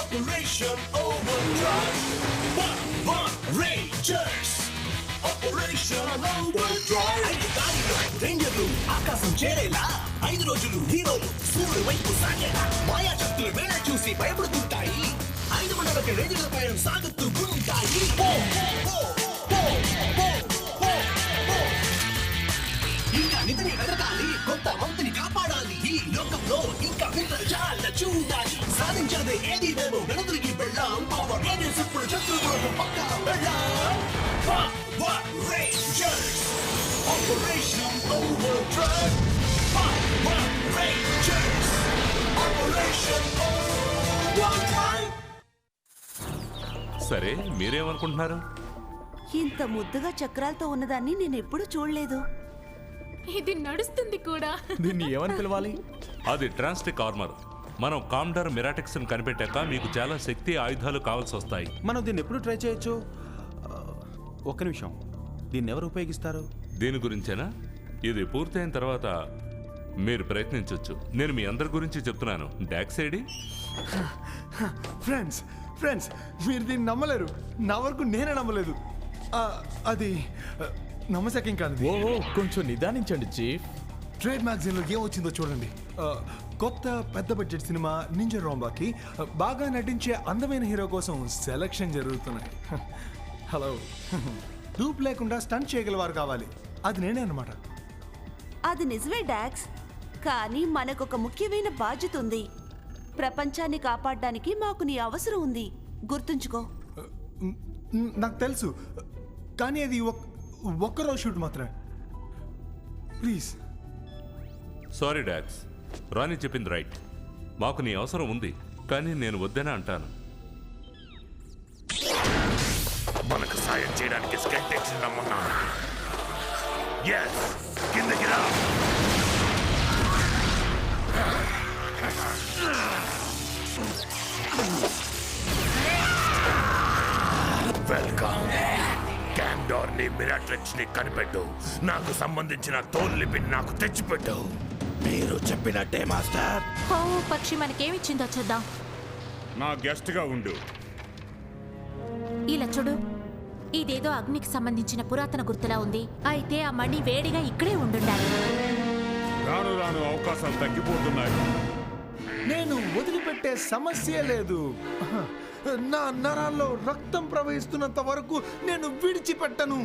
Operation Overdrive. One Rangers. Operation Overdrive. 5 గాలిలో రేంజర్లు ఆకాశం చేరేలా 5 రోజులు హీరోలు సూర్యుడి వైపు సాగేలా మాయా శక్తులు వేళ చూసి భయపడుతుంటాయి. 5 మండలకి రేంజర్ల పయనం సాగుతూ ఉంటాయి. ఇంకా నిధిని వెతకాలి, కొత్త మంత్రిని కాపాడాలి. ఈ లోకంలో ఇంకా వింతలు చాలా చూడాలి. సాధించదే ఏది మేము వెనుదిరిగి వెళ్ళాం. పవర్ రేంజర్స్ ఇప్పుడు శత్రువులకు పక్కా వెళ్ళాం. Power Rangers Operation Overdrive. Power Rangers Operation Overdrive. సరే, మీరేమనుకుంటున్నారు? ఇంత ముద్దుగా చక్రాలతో ఉన్నదాన్ని నేను ఎప్పుడు చూడలేదు. ఇది నడుస్తుంది కూడా. దీన్ని ఏమని పిలవాలి? అది ట్రాన్స్టిక్ ఆర్మర్. మనం కామ్డర్ మిరాటిక్స్ కనిపెట్టాక మీకు చాలా శక్తి ఆయుధాలు కావాల్సి వస్తాయి. మనం దీన్ని ఎప్పుడు ట్రై చేయొచ్చు? ఒక్క నిమిషం, దీన్ని ఎవరు ఉపయోగిస్తారు? దీని గురించేనా? ఇది పూర్తయిన తర్వాత మీరు ప్రయత్నించవచ్చు. నేను మీ అందరి గురించి చెప్తున్నాను. డాక్సైడి ఫ్రెండ్స్ మీరు దీన్ని నమ్మలేరు. నా వరకు నేనే నమ్మలేదు. అది నమ్మశక్యం కాదు. ఓ కొంచెం నిదానించండి చీఫ్. ట్రేడ్ మ్యాగజైన్లో ఏం వచ్చిందో చూడండి. కొత్త పెద్ద బడ్జెట్ సినిమా నింజా రాంబాకి బాగా నటించే అందమైన హీరో కోసం సెలక్షన్ జరుగుతున్నాయి. హలో, డూప్ లేకుండా స్టంట్ చేయగలవారు కావాలి. అది నేనే అన్నమాట. అది నిజమే డాక్స్, కానీ మనకొక ముఖ్యమైన బాధ్యత ఉంది. ప్రపంచాన్ని కాపాడడానికి మాకు నీ అవసరం ఉంది, గుర్తుంచుకో. నాకు తెలుసు, కానీ అది ఒక్కరోజు షూట్ మాత్రమే. ప్లీజ్. సారీ డాక్స్, రాణి చెప్పింది రైట్. మాకు నీ అవసరం ఉంది, కానీ నేను వద్దనే అంటాను. మనకు సాయం చేయడానికి స్కెల్టెక్స్ రమ్మన్నాను. yes కిందకి రా. వెల్కమ్. కామ్డోర్ ని మిరాట్రిక్స్ ని కనిపెట్టు. నాకు సంబంధించిన తోలు లిపిని నాకు తెచ్చిపెట్టు. మీరు చెప్పినట్టే మాస్టర్. ఓ పక్షి మనకేమిచ్చిందో చూద్దాం. నా గెస్ట్ గా ఉండు. ఇలా చూడు, ఇదేదో అగ్నికి సంబంధించిన పురాతన గుర్తులా ఉంది. అయితే ఆ మణి వేడిగా ఇక్కడే ఉండుండాలి. రాను రాను అవకాశాలు తగ్గిపోతున్నాయి. నేను వదిలిపెట్టే సమస్య లేదు. నా నరాల్లో రక్తం ప్రవహిస్తున్నంత వరకు నేను విడిచిపెట్టను.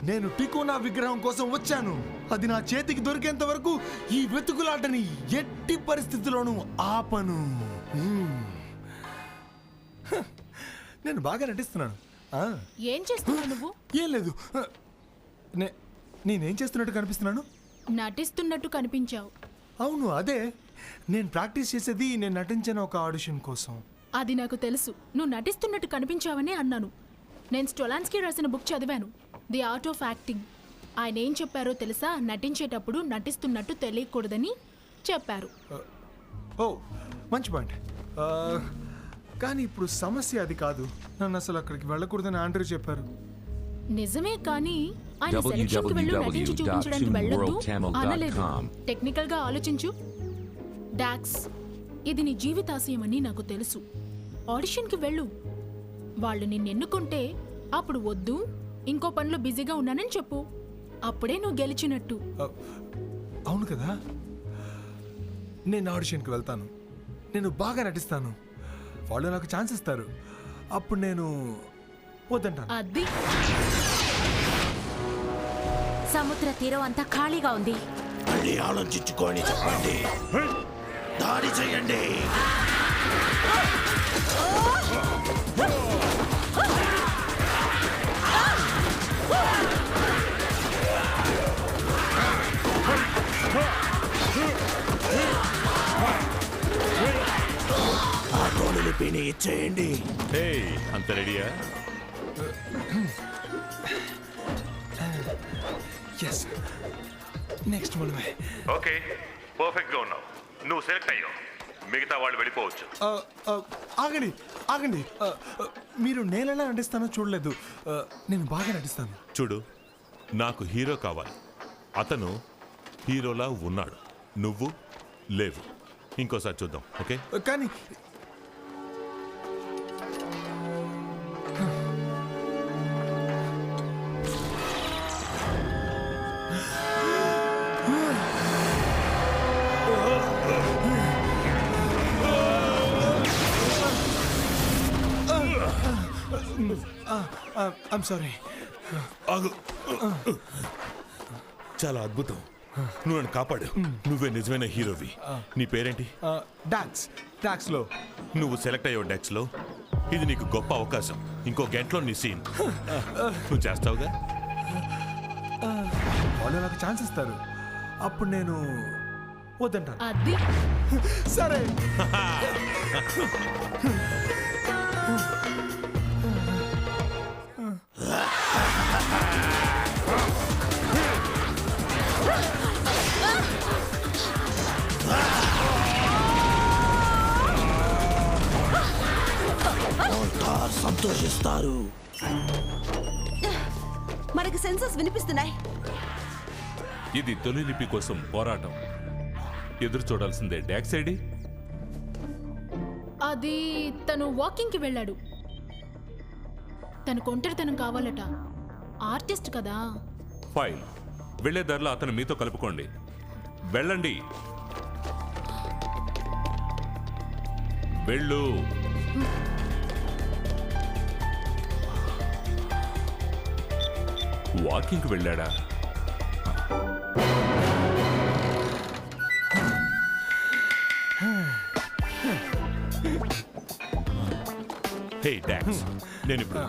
నేను టికోనా విగ్రహం కోసం వచ్చాను. అది నా చేతికి దొరికేంత వరకు ఈ వెతుకులాటని ఎట్టి పరిస్థితుల్లోనూ ఆపను. నేను బాగా నటిస్తున్నాను. ఏం చేస్తున్నావు నువ్వు? ఏం లేదు, నేనేం చేస్తున్నట్టు కనిపిస్తున్నాను? నటిస్తున్నట్టు కనిపించావు. అవును, అదే. నేను ప్రాక్టీస్ చేసేది నేను నటించిన ఒక ఆడిషన్ కోసం. అది నాకు తెలుసు. నువ్వు నటిస్తున్నట్టు కనిపించావని అన్నాను. నేను స్టొలాన్స్కీ రాసిన బుక్ చదివాను, ది ఆర్ట్ ఆఫ్ యాక్టింగ్. ఆయన ఏం చెప్పారో తెలుసా? నటించేటప్పుడు నటిస్తున్నట్టు తెలియకూడదని చెప్పారు. ఓ, మంచి పాయింట్. కానీ ఇప్పుడు సమస్య అది కాదు. నన్ను అసలు అక్కడికి వెళ్ళకూడదని ఆండ్రూ చెప్పారు. నిజమే, కానీ ఆయన సెలక్షన్కి వెళ్ళు, నటించి చూపించడానికి వెళ్ళొద్దు అనలేదు. టెక్నికల్ గా ఆలోచించు డాక్స్. ఇది నీ జీవితాశయం అని నాకు తెలుసు. ఆడిషన్కి వెళ్ళు. వాళ్ళు నిన్ను ఎన్నుకుంటే అప్పుడు వద్దు, ఇంకో పనిలో బిజీగా ఉన్నానని చెప్పు. అప్పుడే నువ్వు గెలిచినట్టు. అవును కదా. నేను ఆడిషన్కి వెళ్తాను, నేను బాగా నటిస్తాను, వాళ్ళు నాకు ఛాన్స్ ఇస్తారు. అప్పుడు నేను వద్దంటాను. అది సముద్ర తీరం అంతా ఖాళీగా ఉంది. మళ్ళీ ఆలోచించుకొని చెప్పండి. దాడి చేయండి. ఆ తోలు లిపిని ఇచ్చేయండి. అంత రెడీయా? ఎస్, నెక్స్ట్ మనమే. ఓకే, పర్ఫెక్ట్ గా ఉన్నావు. నువ్వు సెలెక్ట్ అయ్యావు. మిగతా వాళ్ళు వెళ్ళిపోవచ్చు. ఆగండి ఆగండి, మీరు నేనెలా నటిస్తానో చూడలేదు. నేను బాగా నటిస్తాను. చూడు, నాకు హీరో కావాలి. అతను హీరోలా ఉన్నాడు, నువ్వు లేవు. ఇంకోసారి చూద్దాం. ఓకే? కానీ ఐమ్ సారీ. ఆగు. చాలా అద్భుతం. నువ్వు నన్ను కాపాడు. నువ్వే నిజమైన హీరోవి. నీ పేరేంటి? డాక్స్లో. నువ్వు సెలెక్ట్ అయ్యావు డాక్స్లో. ఇది నీకు గొప్ప అవకాశం. ఇంకో గంటలో నీ సీన్ నువ్వు చేస్తావుగా. వాళ్ళు నాకు ఛాన్స్ ఇస్తారు, అప్పుడు నేను వద్దంటాను. అది సరే. సంతోషిస్తారు. మనకి సెన్సస్ వినిపిస్తున్నాయి. ఇది తొలి లిపి కోసం పోరాటం. ఎదురు చూడాల్సిందే. డాక్స్ ఐడి అది తను వాకింగ్కి వెళ్ళాడు. తనకు ఒంటరితనం కావాలట. ఆర్టిస్ట్ కదా. ఫైల్ వెళ్లే దారిలో అతను మీతో కలుపుకోండి. వెళ్ళండి. వెళ్ళు. వాకింగ్కి వెళ్ళాడా? హే డాక్స్, నేను ఇప్పుడు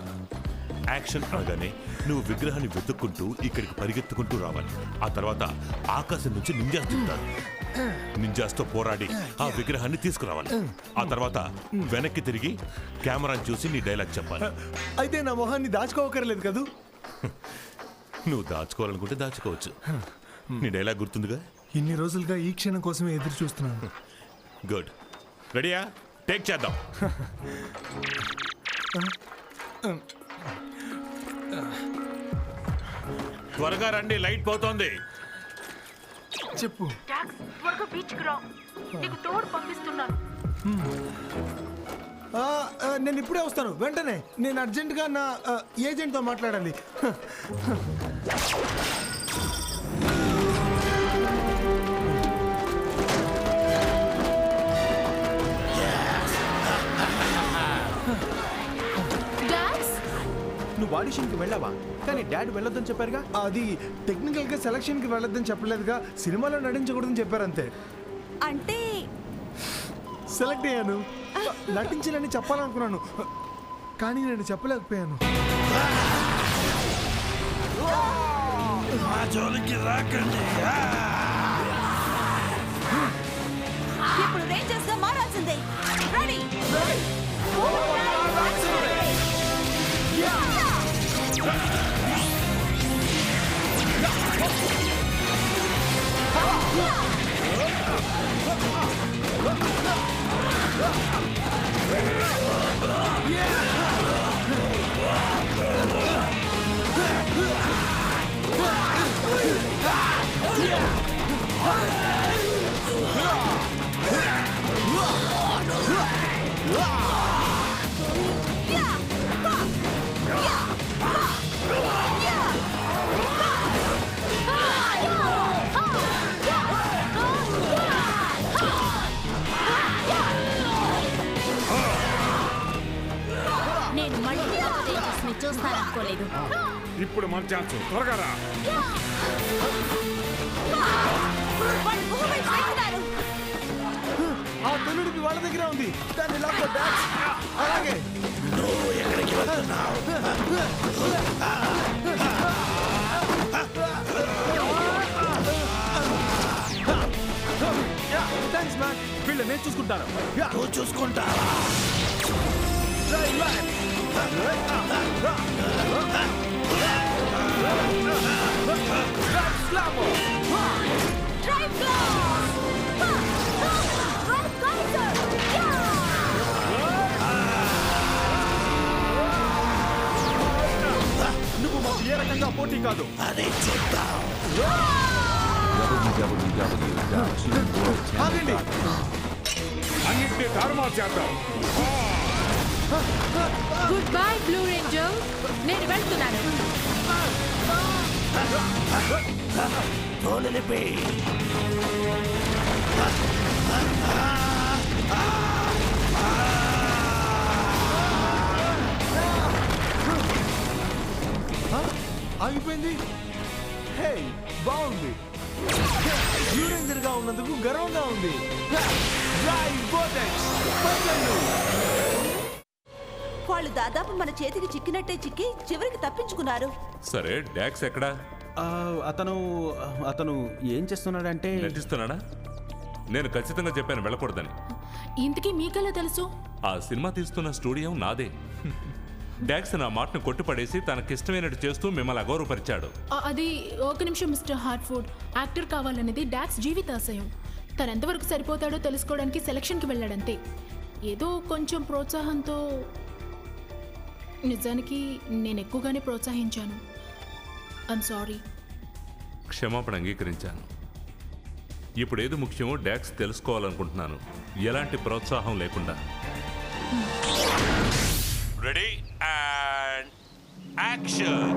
యాక్షన్ అనగానే నువ్వు విగ్రహాన్ని వెతుక్కుంటూ ఇక్కడికి పరిగెత్తుకుంటూ రావాలి. ఆ తర్వాత ఆకాశం నుంచి నింజాస్ దిగుతారు. నింజాస్తో పోరాడి ఆ విగ్రహాన్ని తీసుకురావాలి. ఆ తర్వాత వెనక్కి తిరిగి కెమెరాని చూసి నీ డైలాగ్ చెప్పాలి. అయితే నా మొహాన్ని దాచుకోవక్కర్లేదు కదూ? నువ్వు దాచుకోవాలనుకుంటే దాచుకోవచ్చు. నీ డైలాగ్ గుర్తుందిగా? ఇన్ని రోజులుగా ఈ క్షణం కోసమే ఎదురు చూస్తున్నాను. గుడ్. రెడీయా? టేక్ చేద్దాం. త్వరగా రండి, లైట్ పోతోంది. చెప్పు. నేను ఇప్పుడే వస్తాను. వెంటనే నేను అర్జెంటుగా నా ఏజెంట్తో మాట్లాడాలి. నువ్వు ఆడిషన్కి వెళ్ళావా? కానీ డాడీ వెళ్ళొద్దని చెప్పారుగా. అది టెక్నికల్గా సెలక్షన్కి వెళ్ళొద్దని చెప్పలేదుగా, సినిమాలో నటించకూడదని చెప్పారు అంతే. అంటే సెలెక్ట్ అయ్యాను. నటించాలని చెప్పాలనుకున్నాను, కానీ నేను చెప్పలేకపోయాను. ఇప్పుడు రేంజర్స్గా మారాల్సిందే. రెడీ. నేను మళ్ళీ రేంజర్స్ని చూస్తాననుకోలేదు. ఇప్పుడు మన ఛాన్స్. త్వరగా రా. ఆ తొలుడికి వాళ్ళ దగ్గర ఉంది. దాన్ని లాక్కో డాక్స్. అలాగే. నువ్వు ఎక్కడికి వెళ్తున్నావు? Thanks man. వీళ్ళు నేను చూసుకుంటాను. నువ్వు చూసుకుంటావా? నువ్వు మాకు ఏ రకంగా పోటీ కాదు. అదే చూద్దాం. ఆగండి. అన్నింటినీ తారుమారు చేద్దాం. Good bye blue ranger. నేను వెళ్తున్నాను. తోలిపి. ఆగిపోయింది. హే, బాగుంది. బ్లూ రేంజర్ గా ఉన్నందుకు గర్వంగా ఉంది. డ్రైవ్ వోర్టెక్స్, పట్టండి. వాళ్ళు దాదాపు మన చేతికి చిక్కినట్టే చిక్కి చివరికి తప్పించుకున్నారు. సరే, డాక్స్ ఎక్కడా? అతను ఏం చేస్తున్నాడంటే నటిస్తున్నాడా? నేను ఖచ్చితంగా చెప్పాను వెళ్ళకూడదని. ఇంతకీ మీకెలా తెలుసు? ఆ సినిమా తీస్తున్న స్టూడియో నాదే. డాక్స్ నా మాటను కొట్టుపడేసి తనకిష్టమైనట్టు చేస్తూ మిమ్మల్ని అగౌరవపరిచాడు. అది ఒక నిమిషం మిస్టర్ హార్ట్ఫోర్డ్. యాక్టర్ కావాలనేది డాక్స్ జీవితాశయం. తను ఎంతవరకు సరిపోతాడో తెలుసుకోవడానికి సెలక్షన్కి వెళ్ళాడంతే. ఏదో కొంచెం ప్రోత్సాహంతో. నిజానికి నేను ఎక్కువగానే ప్రోత్సహించాను. I'm sorry. క్షమాపణ అంగీకరించాను. ఇప్పుడు ఏది ముఖ్యమో డాక్స్ తెలుసుకోవాలనుకుంటున్నాను, ఎలాంటి ప్రోత్సాహం లేకుండా. Ready and action.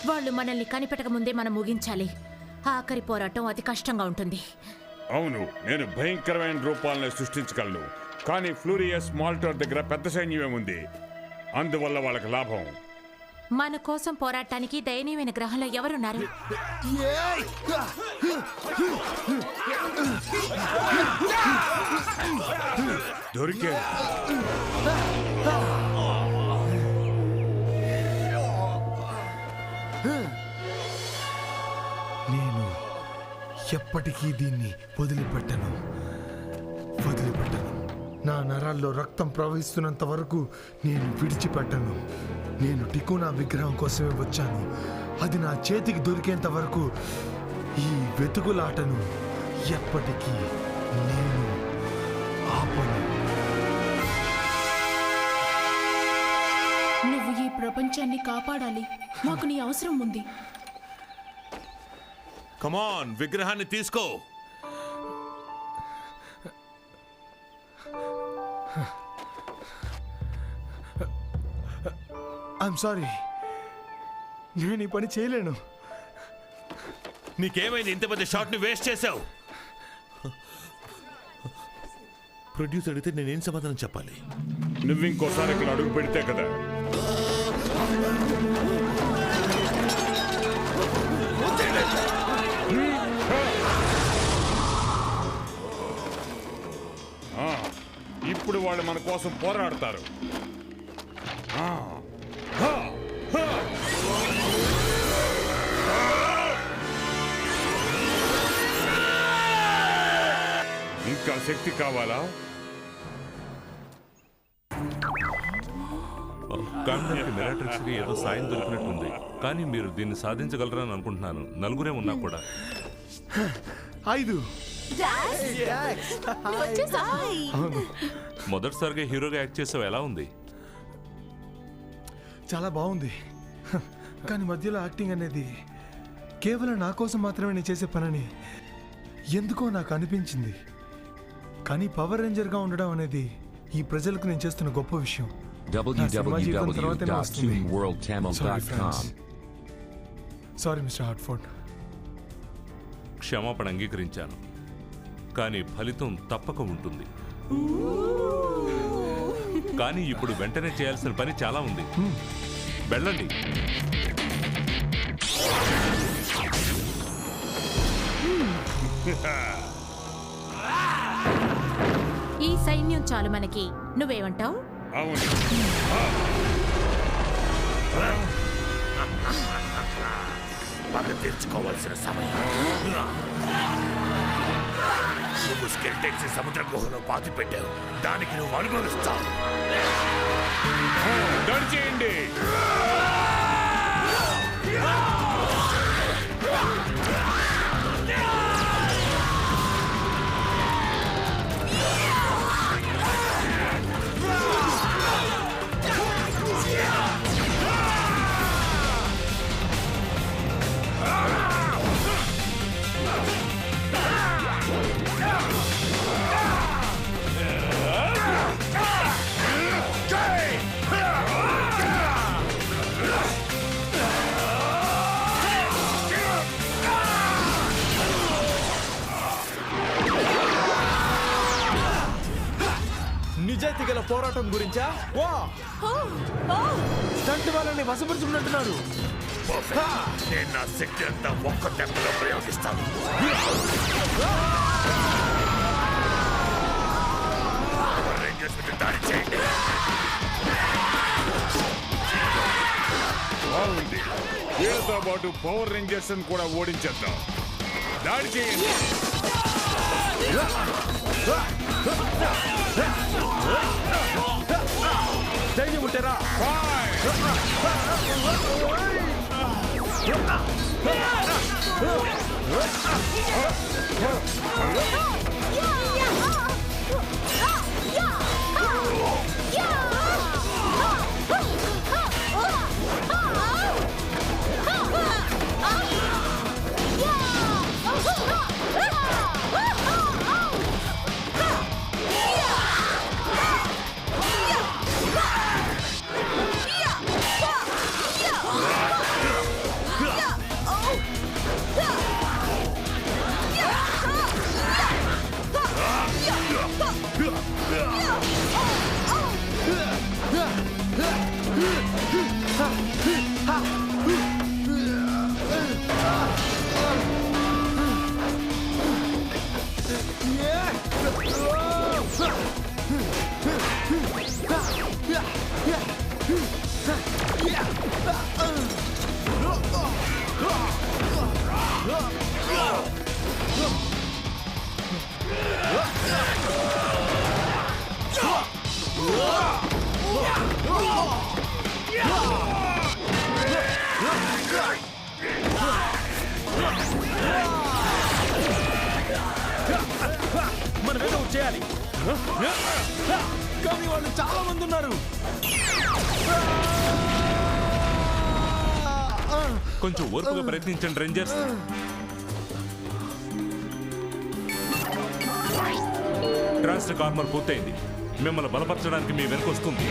వాళ్ళు మనల్ని కనిపెట్టక ముందే మనం ముగించాలి. ఆఖరి పోరాటం అతి కష్టంగా ఉంటుంది. అవును, నేను భయంకరమైన రూపాలను సృష్టించగలను, కానీ ఫ్లూరియస్ మాల్టోర్ దగ్గర పెద్ద సైన్యమే ఉంది. అందువల్ల వాళ్ళకి లాభం. మన కోసం పోరాటానికి దయనీయమైన గ్రహంలో ఎవరున్నారు? దొరికే నేను ఎప్పటికీ దీన్ని వదిలిపెట్టను. నా నరాల్లో రక్తం ప్రవహిస్తున్నంత వరకు నేను విడిచిపెట్టను. నేను టికోనా విగ్రహం కోసమే వచ్చాను. అది నా చేతికి దొరికేంత వరకు ఈ వెతుకులాటను ఎప్పటికీ నేను ఆపను. నువ్వు ఈ ప్రపంచాన్ని కాపాడాలి. మాకు నీ అవసరం ఉంది. కమాన్, విగ్రహాన్ని తీసుకో. ఐఎమ్ సారీ, నేను ఈ పని చేయలేను. నీకేమైంది? ఇంత పెద్ద షాట్ ని వేస్ట్ చేసావు. ప్రొడ్యూసర్ అడిగితే నేనేం సమాధానం చెప్పాలి? నువ్వు ఇంకోసారి ఇక్కడ అడుగు పెడితే కదా. ఇప్పుడు వాళ్ళు మన కోసం పోరాడతారు. ఇంకా శక్తి కావాలా? కాండానికి మిరాట్రిక్స్కి ఏదో సాయం దొరికినట్టుంది, కానీ మీరు దీన్ని సాధించగలరని అనుకుంటున్నాను. నలుగురే ఉన్నా కూడా. 5 మొదటిసారిగా హీరోగా యాక్ట్ చేసావు, ఎలా ఉంది? చాలా బాగుంది. కానీ మధ్యలో యాక్టింగ్ అనేది కేవలం నా కోసం మాత్రమే నేను చేసే పనని ఎందుకో నాకు అనిపించింది. కానీ పవర్ రేంజర్గా ఉండడం అనేది ఈ ప్రజలకు నేను చేస్తున్న గొప్ప విషయం. www.cartoonworldtamil.com. Sorry mister Hartford. క్షమాపణ అంగీకరించాను, కానీ ఫలితం తప్పక ఉంటుంది. కానీ ఇప్పుడు వెంటనే చేయాల్సిన పని చాలా ఉంది. వెళ్ళండి. ఈ సైన్యం చాలు మనకి. నువ్వేమంటావు? అవును. పగ తీర్చుకోవాల్సిన సమయం. నువ్వు స్కెల్టెక్స్ సముద్ర గుహలో పాతి పెట్టావు, దానికి నువ్వు అనుభవిస్తావు. చేయండి. నిజాయితీ గల పోరాటం గురించా? స్టంట్ వాళ్ళని వశపరుచుకున్నట్టున్నారు. నేను నా శక్తి అంతా ఒక్క దెబ్బలో ప్రయోగిస్తాను. దాడి చేయండి. బాగుంది. వీళ్ళతో పాటు పవర్ రేంజర్స్ కూడా ఓడించేద్దాం. దాడి చేయండి. ధైర్యం ఉంటారా? మనం ఏదో చేయాలి. కానీ వాళ్ళు చాలా మంది ఉన్నారు. కొంచెం ఓర్పుగా ప్రయత్నించండి రేంజర్స్. ట్రాన్స్టెక్ ఆర్మర్ పూర్తయింది. మిమ్మల్ని బలపరచడానికి మీ వెనక వస్తుంది.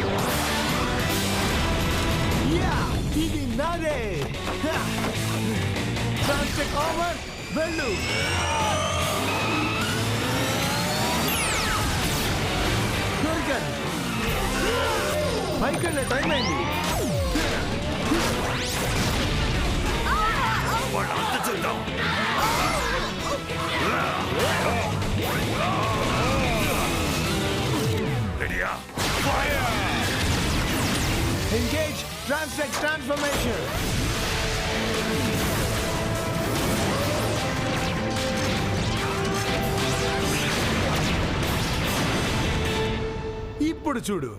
ఇది నాదే. ట్రాన్స్టెక్ ఆర్మర్ వెళ్ళు. దొరికాను. పైకెళ్ళే టైం అయింది. వాళ్ళంతా చూద్దాం. రెడీయా? Engage Transtech transformation. ఇప్పుడు చూడు.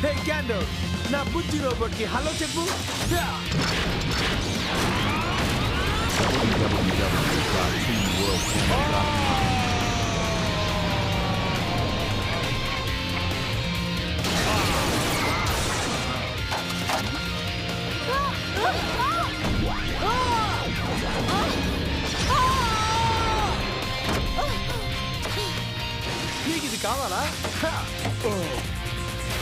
Hey, Gandalf! Find out. నా బుజ్జి రోబోట్ కి హలో చెప్పు. నీకు ఇది కావాలా?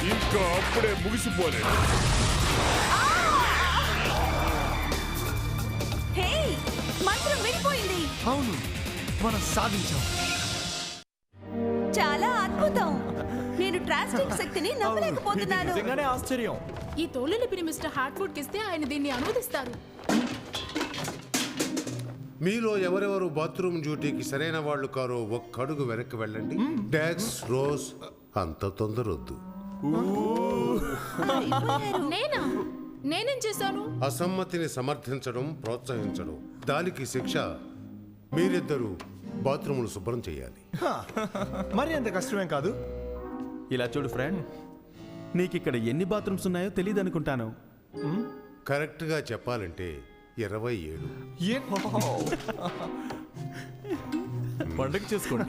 ఇంకా అప్పుడే ముగిసిపోలేదు. హే, మంత్రం విడిపోయింది. అవును, మనం సాధించాం. చాలా అద్భుతం. నేను ట్రాన్స్టిక్ శక్తిని నమ్మలేకపోతున్నాను. నిజంగానే ఆశ్చర్యం. ఈ తోలులిపిని మిస్టర్ హార్ట్వుడ్ కి ఇస్తే ఆయన దీన్ని అనువదిస్తారు. మీలో ఎవరెవరు బాత్రూమ్ డ్యూటీకి సరైన వాళ్ళు కారో ఒక్కడుగు వెనక్కి వెళ్ళండి. డాక్స్, రోజ్, అంత తొందరొద్దు. నేనా? నేనేం చేశాను? అసమ్మతిని సమర్థించడం, ప్రోత్సహించడం, దానికి శిక్ష మీరిద్దరూ బాత్రూములు శుభ్రం చేయాలి. మరి అంత కష్టమేం కాదు. ఇలా చూడు ఫ్రెండ్, నీకు ఇక్కడ ఎన్ని బాత్రూమ్స్ ఉన్నాయో తెలియదు అనుకుంటాను. కరెక్ట్గా చెప్పాలంటే 27. పండగ చేసుకోండి.